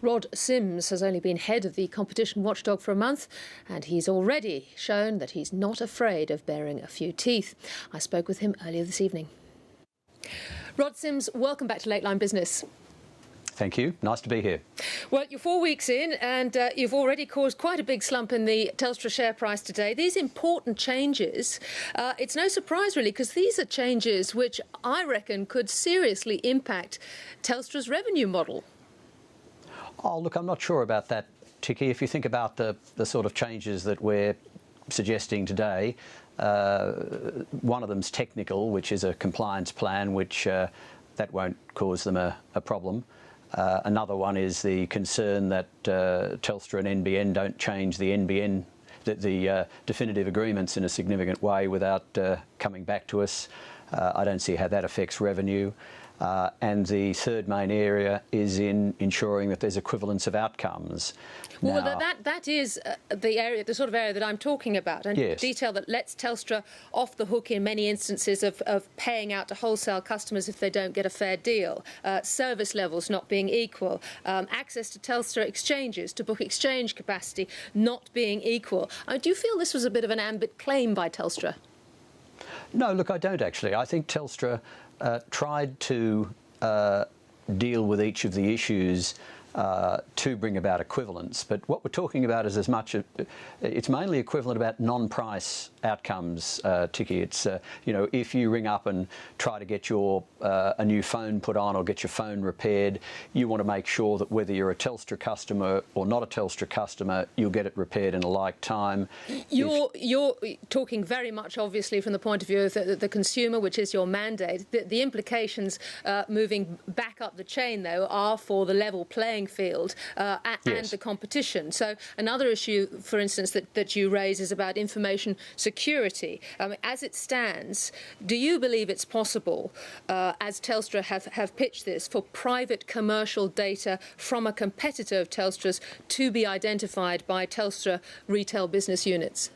Rod Sims has only been head of the competition watchdog for a month, and he's already shown that he's not afraid of baring a few teeth. I spoke with him earlier this evening. Rod Sims, welcome back to Late Line Business. Thank you. Nice to be here. Well, you're 4 weeks in and you've already caused quite a big slump in the Telstra share price today. These important changes, it's no surprise really, because these are changes which I reckon could seriously impact Telstra's revenue model. Oh, look, I'm not sure about that, Tiki. If you think about the sort of changes that we're suggesting today, one of them's technical, which is a compliance plan, which that won't cause them a problem. Another one is the concern that Telstra and NBN don't change the definitive agreements in a significant way without coming back to us. I don't see how that affects revenue. And the third main area is in ensuring that there's equivalence of outcomes. Well, that is the sort of area that I'm talking about, and yes, detail that lets Telstra off the hook in many instances of paying out to wholesale customers if they don't get a fair deal, service levels not being equal, access to Telstra exchanges to book exchange capacity not being equal. Do you feel this was a bit of an ambit claim by Telstra? No, look, I don't actually. I think Telstra tried to deal with each of the issues to bring about equivalence, but what we're talking about is it's mainly equivalent about non-price outcomes, Tiki. It's if you ring up and try to get a new phone put on or get your phone repaired, you want to make sure that whether you're a Telstra customer or not a Telstra customer, you'll get it repaired in a like time. You're talking very much obviously from the point of view of the consumer, which is your mandate. The implications moving back up the chain, though, are for the level playing field and the competition. So another issue, for instance, that you raise is about information security. As it stands, do you believe it's possible, as Telstra have pitched this, for private commercial data from a competitor of Telstra's to be identified by Telstra retail business units?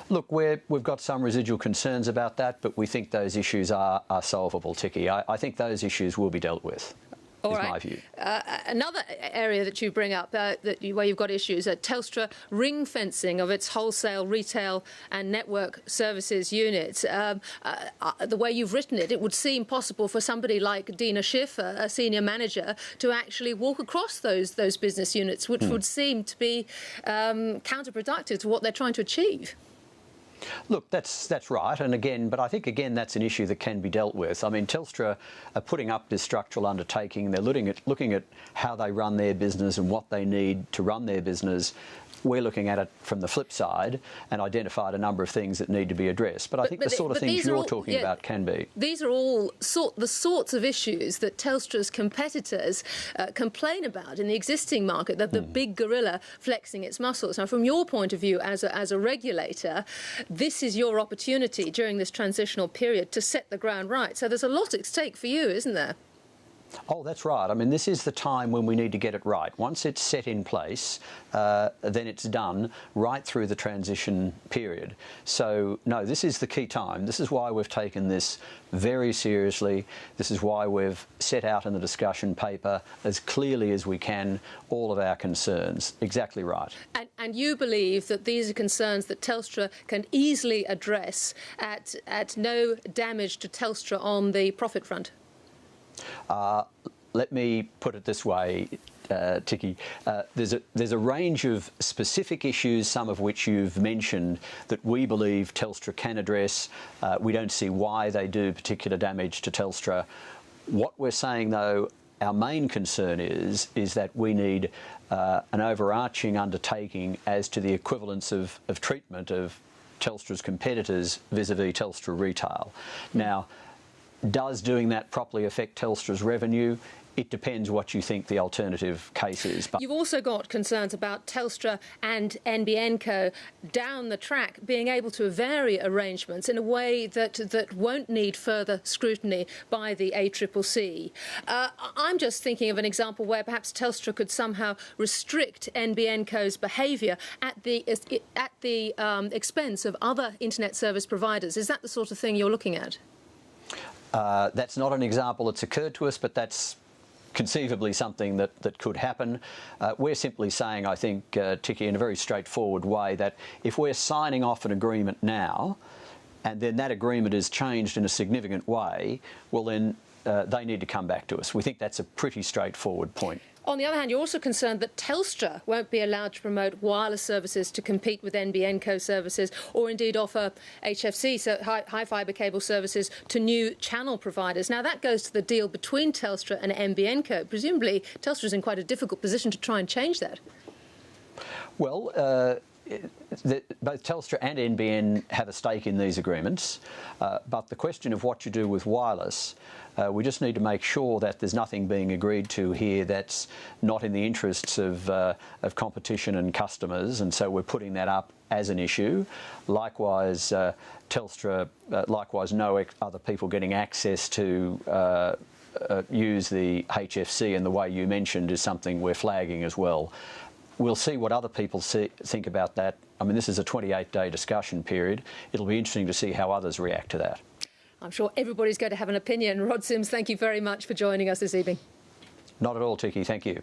Look, we've got some residual concerns about that, but we think those issues are solvable, Tiki. I think those issues will be dealt with. All right. My view. Another area that you bring up where you've got issues, Telstra ring fencing of its wholesale, retail and network services units. The way you've written it, it would seem possible for somebody like Dina Schiff, a senior manager, to actually walk across those business units, which would seem to be counterproductive to what they're trying to achieve. Look, that's right, but I think again that's an issue that can be dealt with. I mean, Telstra are putting up this structural undertaking. They're looking at how they run their business and what they need to run their business. We're looking at it from the flip side and identified a number of things that need to be addressed. But I think the sort of things you're talking about can be. These are all the sorts of issues that Telstra's competitors complain about in the existing market, the big gorilla flexing its muscles. Now, from your point of view as a regulator, this is your opportunity during this transitional period to set the ground right. So there's a lot at stake for you, isn't there? Oh, that's right. I mean, this is the time when we need to get it right. Once it's set in place, then it's done right through the transition period. So, no, this is the key time. This is why we've taken this very seriously. This is why we've set out in the discussion paper as clearly as we can all of our concerns. Exactly right. And you believe that these are concerns that Telstra can easily address at no damage to Telstra on the profit front? Let me put it this way, Tiki. There's a range of specific issues, some of which you've mentioned, that we believe Telstra can address. We don't see why they do particular damage to Telstra. What we're saying, though, our main concern is that we need an overarching undertaking as to the equivalence of treatment of Telstra's competitors vis-a-vis Telstra Retail. Now, does doing that properly affect Telstra's revenue? It depends what you think the alternative case is. But you've also got concerns about Telstra and NBN Co down the track being able to vary arrangements in a way that won't need further scrutiny by the ACCC. I'm just thinking of an example where perhaps Telstra could somehow restrict NBN Co's behaviour at the expense of other internet service providers. Is that the sort of thing you're looking at? That's not an example that's occurred to us, but that's conceivably something that could happen. We're simply saying, I think, Ticky, in a very straightforward way, that if we're signing off an agreement now and then that agreement is changed in a significant way, well then they need to come back to us. We think that's a pretty straightforward point. On the other hand, you're also concerned that Telstra won't be allowed to promote wireless services to compete with NBN Co services, or indeed offer HFC, so high fibre cable services, to new channel providers. Now, that goes to the deal between Telstra and NBN Co. Presumably, Telstra is in quite a difficult position to try and change that. Well, both Telstra and NBN have a stake in these agreements, but the question of what you do with wireless, we just need to make sure that there's nothing being agreed to here that's not in the interests of competition and customers, and so we're putting that up as an issue. Likewise, Telstra, likewise no other people getting access to use the HFC in the way you mentioned is something we're flagging as well. We'll see what other people think about that. I mean, this is a 28-day discussion period. It'll be interesting to see how others react to that. I'm sure everybody's going to have an opinion. Rod Sims, thank you very much for joining us this evening. Not at all, Ticky. Thank you.